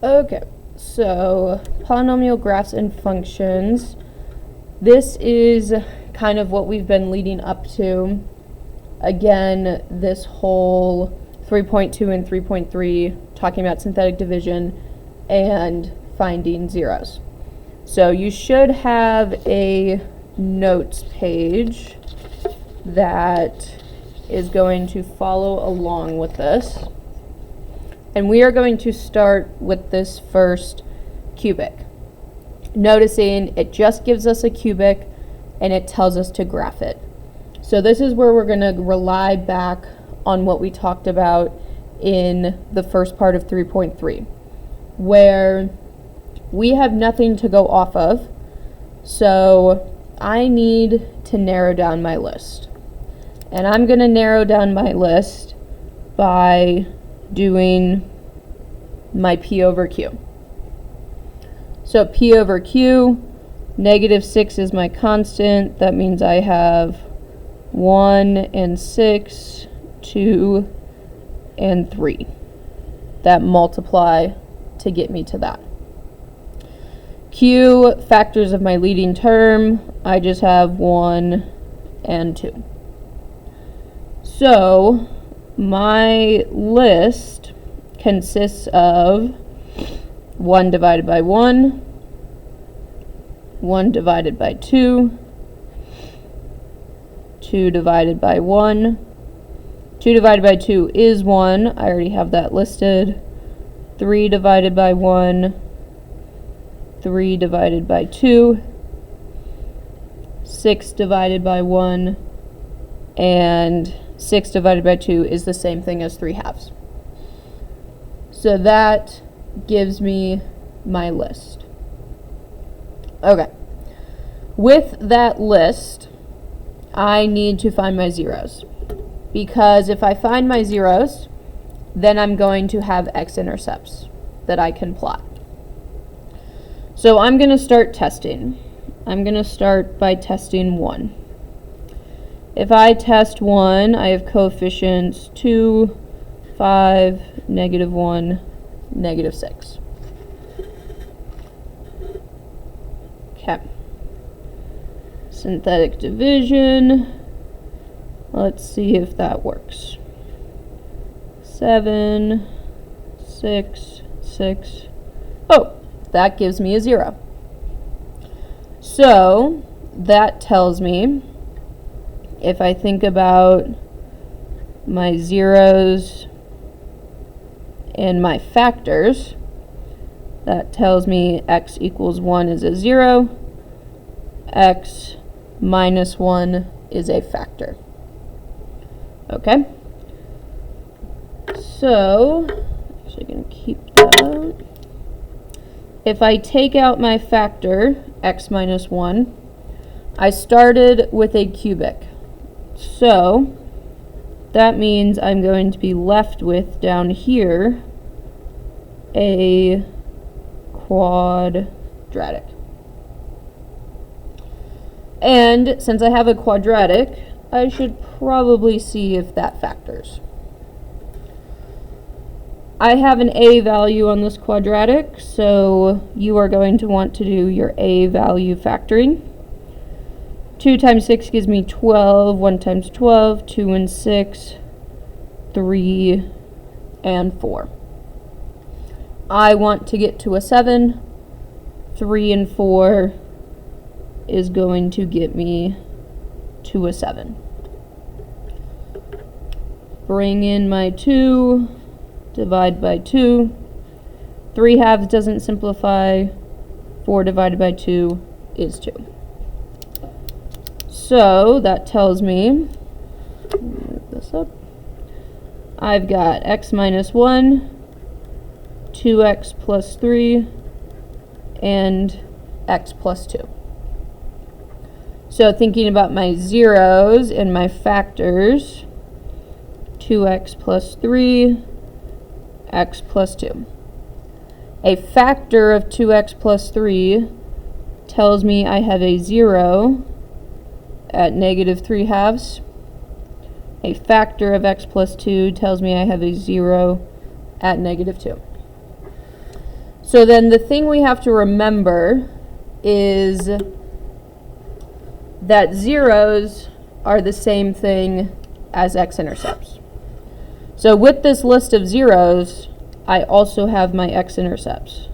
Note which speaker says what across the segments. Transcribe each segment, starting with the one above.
Speaker 1: Okay, so polynomial graphs and functions. This is kind of what we've been leading up to. Again, this whole 3.2 and 3.3 talking about synthetic division and finding zeros. So you should have a notes page that is going to follow along with this. And we are going to start with this first cubic. Noticing it just gives us a cubic and it tells us to graph it. So this is where we're going to rely back on what we talked about in the first part of 3.3, where we have nothing to go off of. So I need to narrow down my list. And I'm going to narrow down my list by doing my P over Q. So P over Q, -6 is my constant. That means I have 1 and 6, 2 and 3 that multiply to get me to that. Q, factors of my leading term, I just have 1 and 2. So my list consists of 1 divided by 1, 1 divided by 2, 2 divided by 1, 2 divided by 2 is 1, I already have that listed, 3 divided by 1, 3 divided by 2, 6 divided by 1, and 6 divided by 2 is the same thing as 3/2. So that gives me my list. Okay. With that list, I need to find my zeros. Because if I find my zeros, then I'm going to have x-intercepts that I can plot. So I'm going to start testing. I'm going to start by testing 1. If I test 1, I have coefficients 2, 5, -1, -6. Okay. Synthetic division. Let's see if that works. 7, 6, 6. Oh, that gives me a 0. So that tells me, if I think about my zeros and my factors, that tells me x equals 1 is a 0, x minus 1 is a factor. Okay? So, actually going to keep that out. If I take out my factor, x minus 1, I started with a cubic. So that means I'm going to be left with, down here, a quadratic. And since I have a quadratic, I should probably see if that factors. I have an a value on this quadratic, so you are going to want to do your a value factoring. 2 times 6 gives me 12, 1 times 12, 2 and 6, 3 and 4. I want to get to a 7, 3 and 4 is going to get me to a 7. Bring in my 2, divide by 2, 3/2 doesn't simplify, 4 divided by 2 is 2. So that tells me, move this up, I've got x minus 1, 2x plus 3, and x plus 2. So thinking about my zeros and my factors, 2x plus 3, x plus 2. A factor of 2x plus 3 tells me I have a 0 at -3/2. A factor of x plus 2 tells me I have a 0 at -2. So then the thing we have to remember is that zeros are the same thing as x-intercepts. So with this list of zeros, I also have my x-intercepts.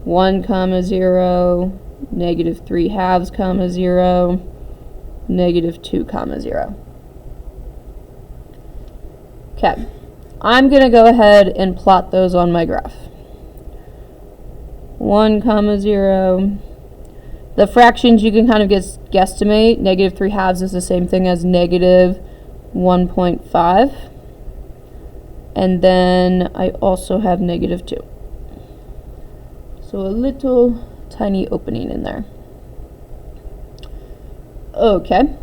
Speaker 1: 1 comma 0, negative 3 halves comma 0, negative 2 comma 0. Okay, I'm going to go ahead and plot those on my graph. 1 comma 0. The fractions you can kind of guesstimate. Negative 3 halves is the same thing as negative 1.5. And then I also have negative 2. So a little tiny opening in there. Okay.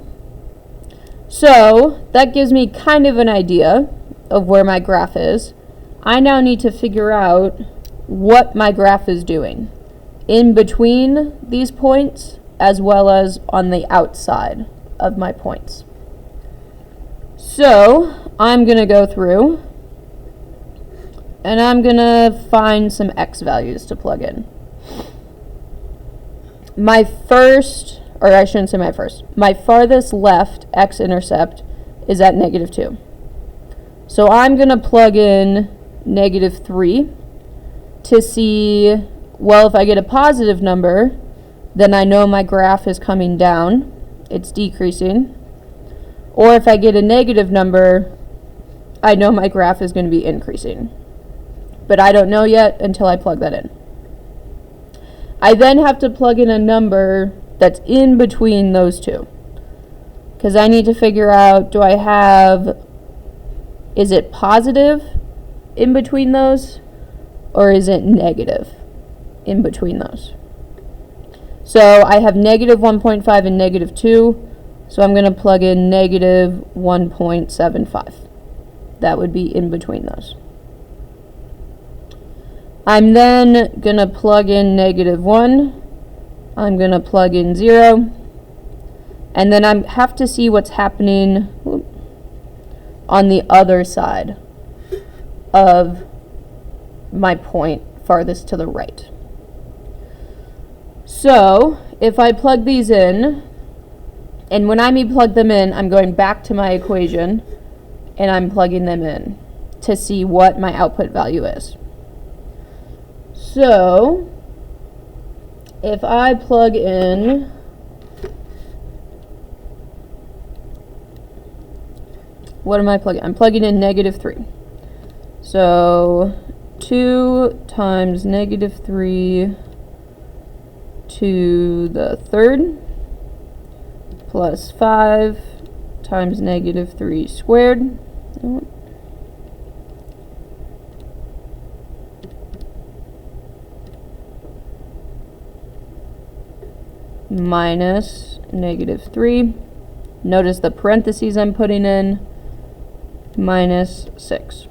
Speaker 1: So that gives me kind of an idea of where my graph is. I now need to figure out what my graph is doing in between these points as well as on the outside of my points. So I'm going to go through and I'm going to find some x values to plug in. My first, or I shouldn't say my first, my farthest left x-intercept is at negative 2. So I'm going to plug in negative 3 to see, well, if I get a positive number, then I know my graph is coming down, it's decreasing. Or if I get a negative number, I know my graph is going to be increasing. But I don't know yet until I plug that in. I then have to plug in a number that's in between those two, because I need to figure out, do I have, is it positive in between those, or is it negative in between those? So I have negative 1.5 and negative 2, so I'm going to plug in negative 1.75. That would be in between those. I'm then going to plug in negative 1. I'm going to plug in 0. And then I have to see what's happening on the other side of my point farthest to the right. So if I plug these in, and when I mean plug them in, I'm going back to my equation and I'm plugging them in to see what my output value is. So if I plug in what am I plugging? I'm plugging in negative 3. So 2 times negative 3 to the third plus 5 times negative 3 squared. Minus negative 3. Notice the parentheses I'm putting in. Minus 6.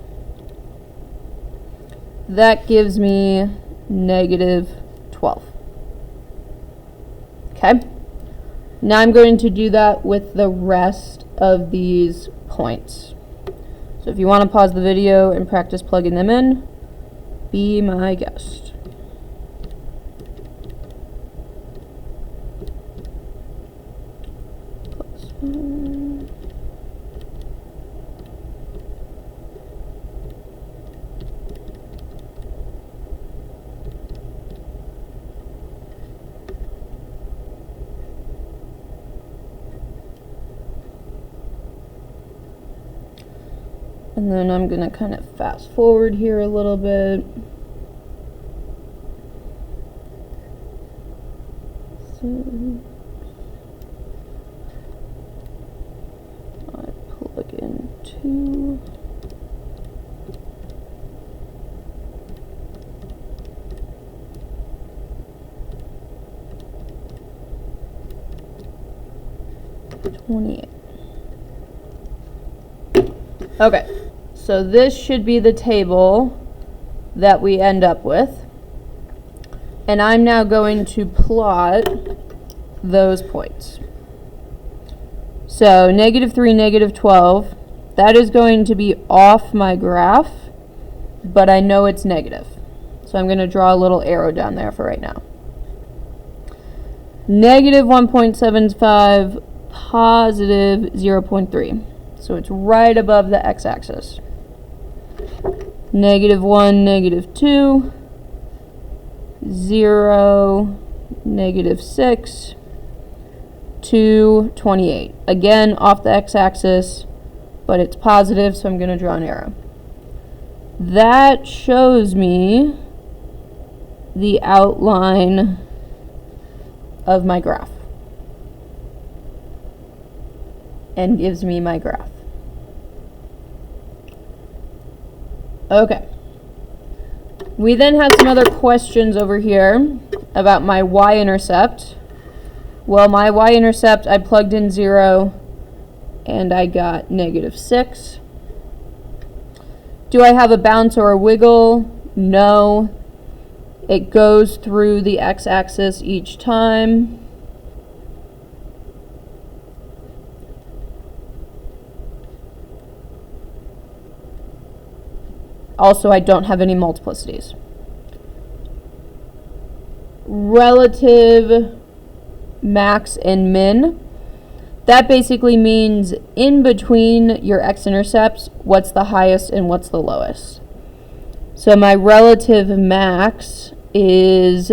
Speaker 1: That gives me negative 12. Okay. Now I'm going to do that with the rest of these points. So if you want to pause the video and practice plugging them in, be my guest. And then I'm going to kind of fast forward here a little bit. So I plug in 2. Okay, so this should be the table that we end up with. And I'm now going to plot those points. So negative 3, negative 12, that is going to be off my graph, but I know it's negative. So I'm going to draw a little arrow down there for right now. Negative 1.75, positive 0.3. So it's right above the x-axis. Negative 1, negative 2, 0, negative 6, 2, 28. Again, off the x-axis, but it's positive, so I'm going to draw an arrow. That shows me the outline of my graph and gives me my graph. Okay. We then have some other questions over here about my y-intercept. Well, my y-intercept, I plugged in 0 and I got negative 6. Do I have a bounce or a wiggle? No. It goes through the x-axis each time. Also, I don't have any multiplicities. Relative max and min. That basically means in between your x-intercepts, what's the highest and what's the lowest. So my relative max is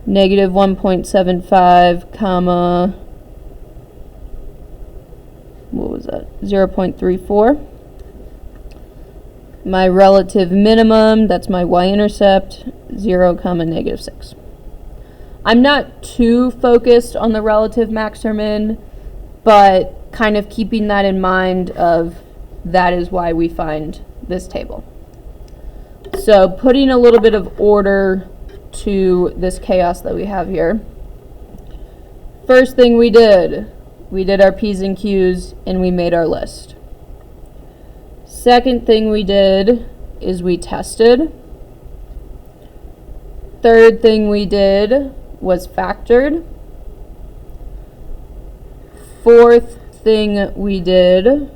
Speaker 1: negative 1.75, comma, what was that, 0.34. My relative minimum, that's my y-intercept, 0, comma, negative 6. I'm not too focused on the relative max or min, but kind of keeping that in mind of that is why we find this table. So putting a little bit of order to this chaos that we have here. First thing we did our P's and Q's and we made our list. Second thing we did is we tested. Third thing we did was factored. Fourth thing we did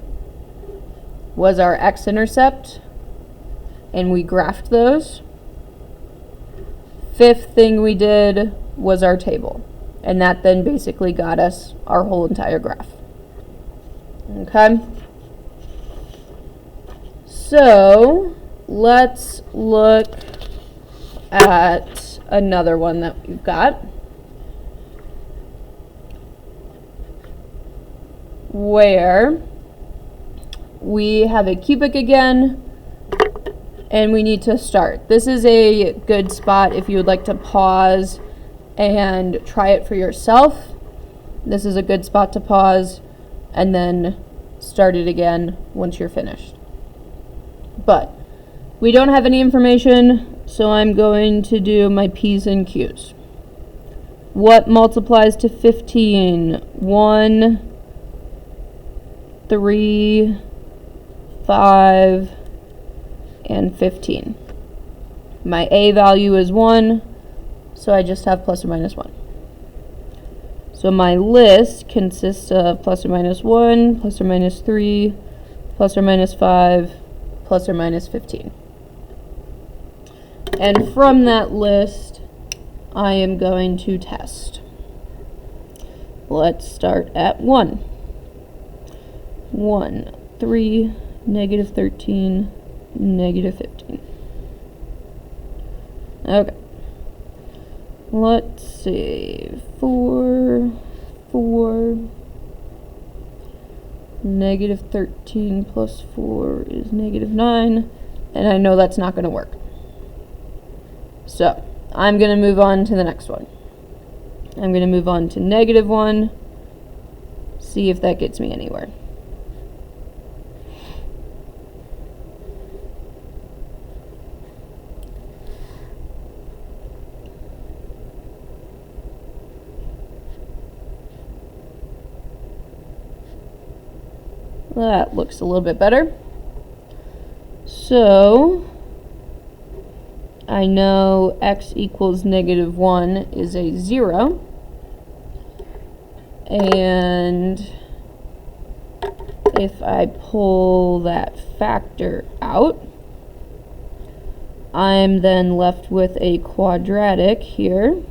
Speaker 1: was our x-intercept, and we graphed those. Fifth thing we did was our table, and that then basically got us our whole entire graph. Okay? So let's look at another one that we've got, where we have a cubic again, and we need to start. This is a good spot if you would like to pause and try it for yourself. This is a good spot to pause and then start it again once you're finished. But we don't have any information, so I'm going to do my P's and Q's. What multiplies to 15? 1, 3, 5, and 15. My A value is 1, so I just have plus or minus 1. So my list consists of plus or minus 1, plus or minus 3, plus or minus 5, plus or minus 15. And from that list, I am going to test. Let's start at 1. 1, 3, negative 13, negative 15. Okay. Let's see. 4, 4. Negative 13 plus 4 is negative 9. And I know that's not going to work. So, I'm going to move on to the next one. I'm going to move on to negative 1. See if that gets me anywhere. That looks a little bit better. So, I know x equals negative 1 is a 0. And if I pull that factor out, I'm then left with a quadratic here.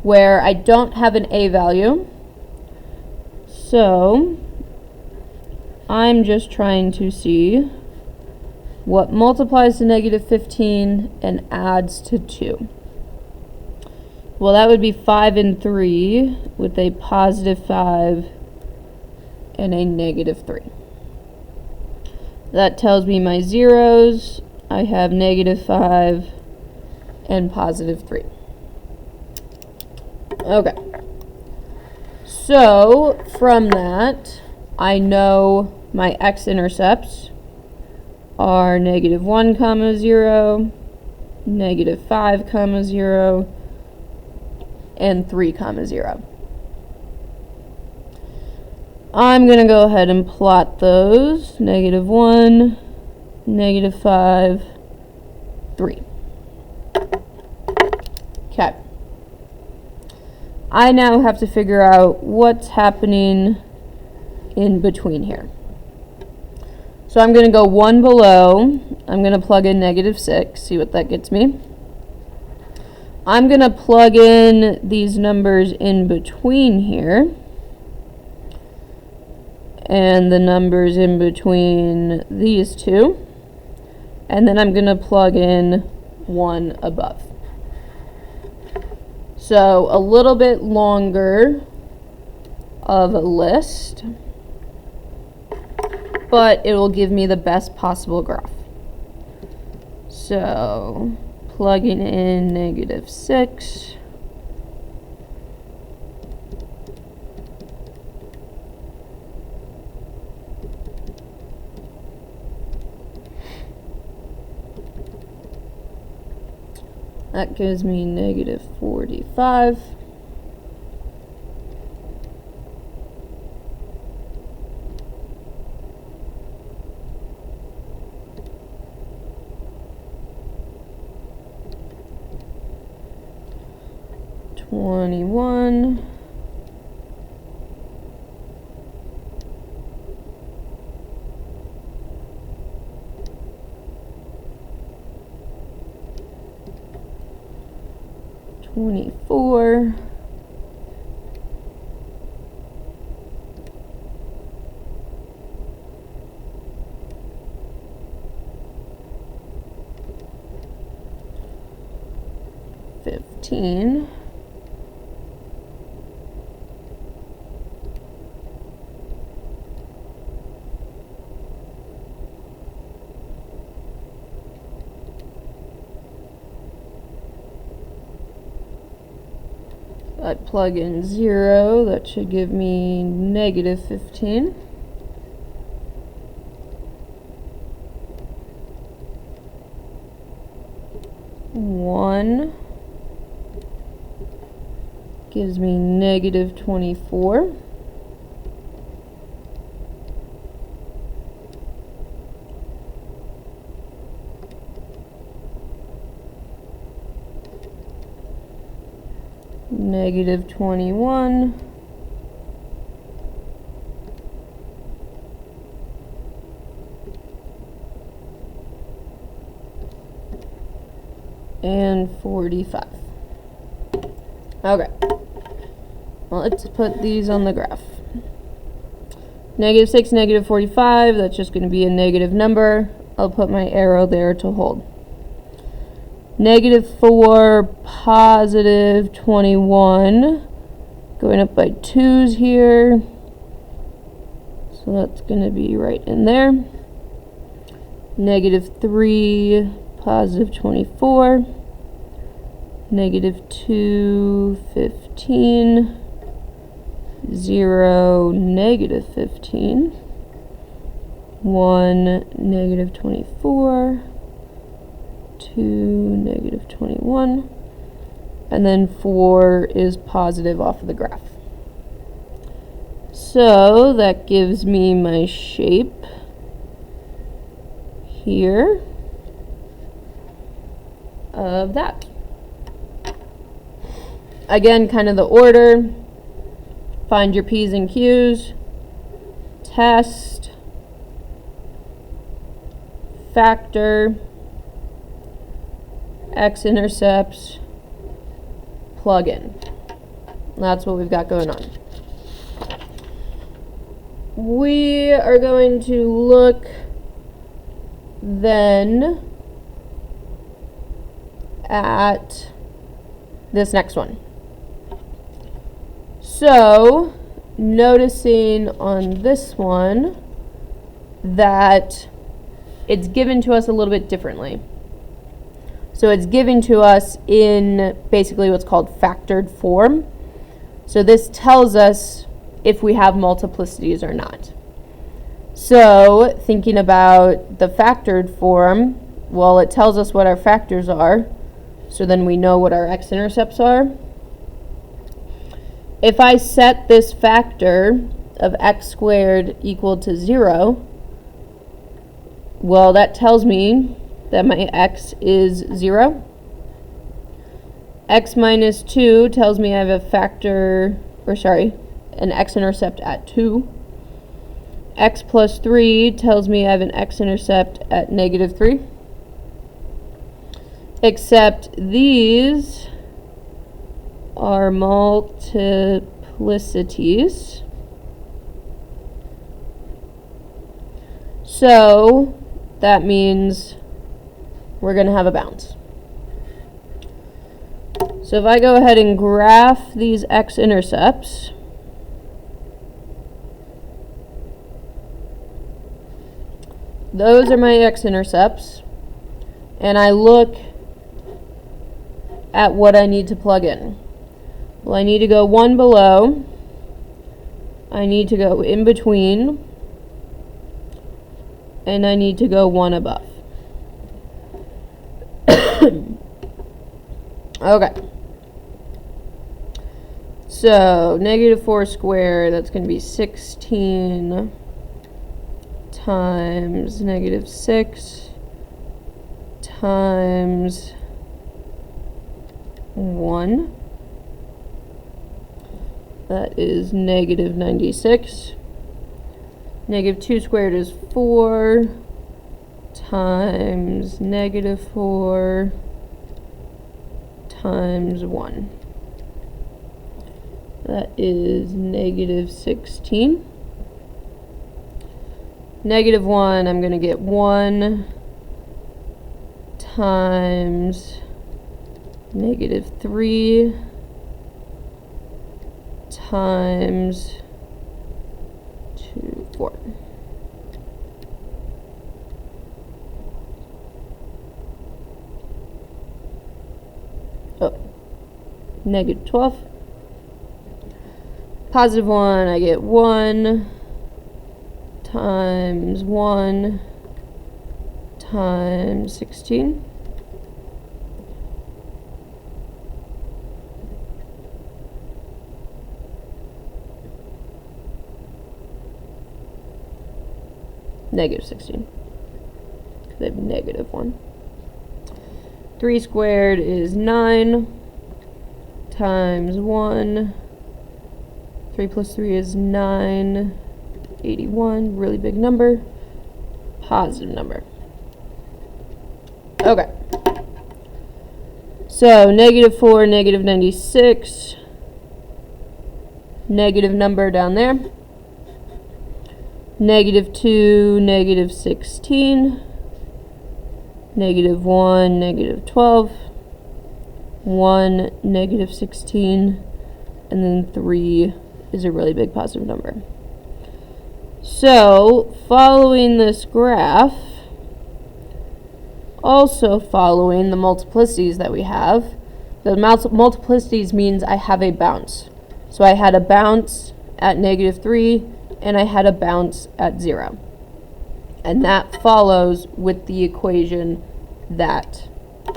Speaker 1: Where I don't have an a value. So I'm just trying to see what multiplies to negative 15 and adds to 2. Well, that would be 5 and 3 with a positive 5 and a negative 3. That tells me my zeros. I have negative 5 and positive 3. Okay. So from that, I know my x-intercepts are negative 1 comma 0, negative 5 comma 0, and 3 comma 0. I'm going to go ahead and plot those. Negative 1, negative 5, 3. Okay. I now have to figure out what's happening in between here. So I'm going to go one below. I'm going to plug in negative 6, see what that gets me. I'm going to plug in these numbers in between here. And the numbers in between these two. And then I'm going to plug in 1 above. So a little bit longer of a list, but it will give me the best possible graph. So plugging in negative 6. That gives me negative 45. $21. $24. $15. I plug in 0, that should give me negative 15. One gives me negative 24. Negative 21. And 45. Okay. Well, let's put these on the graph. Negative 6, negative 45, that's just going to be a negative number. I'll put my arrow there to hold. Negative 4, positive 21, going up by 2's here, so that's going to be right in there. Negative 3, positive 24, negative 2, 15, 0, negative 15, 1, negative 24, 2, negative 21, and then 4 is positive off of the graph. So that gives me my shape here of that. Again, kind of the order. Find your P's and Q's, test, factor, x-intercepts, plug in. That's what we've got going on. We are going to look then at this next one. So, noticing on this one that it's given to us a little bit differently. So it's given to us in basically what's called factored form. So this tells us if we have multiplicities or not. So thinking about the factored form, well, it tells us what our factors are, so then we know what our x-intercepts are. If I set this factor of x squared equal to 0, well, that tells me that my x is 0. X minus 2 tells me I have a factor, an x-intercept at 2. X plus 3 tells me I have an x-intercept at negative 3. Except these are multiplicities. So that means we're going to have a bounce. So if I go ahead and graph these x-intercepts, those are my x-intercepts, and I look at what I need to plug in. Well, I need to go one below, I need to go in between, and I need to go one above. Okay. So, negative 4 squared, that's going to be 16 times negative 6 times 1. That is negative 96. Negative 2 squared is 4 times negative 4 times 1. That is negative 16. Negative 1, I'm going to get 1 times negative 3 times 4. Oh, negative 12. Positive 1, I get 1 times 1 times 16. Negative 16. Because I have negative 1. 3 squared is 9 times 1. 3 plus 3 is 9. 81. Really big number. Positive number. Okay. So, negative 4, negative 96. Negative number down there. Negative 2, negative 16, negative 1, negative 12, 1, negative 16, and then 3 is a really big positive number. So, following this graph, also following the multiplicities that we have, the multiplicities means I have a bounce. So I had a bounce at negative 3, and I had a bounce at 0. And that follows with the equation that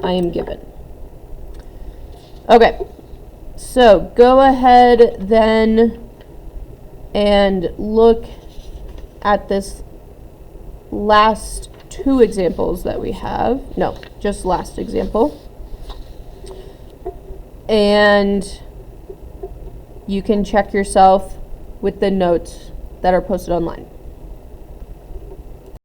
Speaker 1: I am given. Okay, so go ahead then and look at this last two examples that we have. No, just last example. And you can check yourself with the notes that are posted online.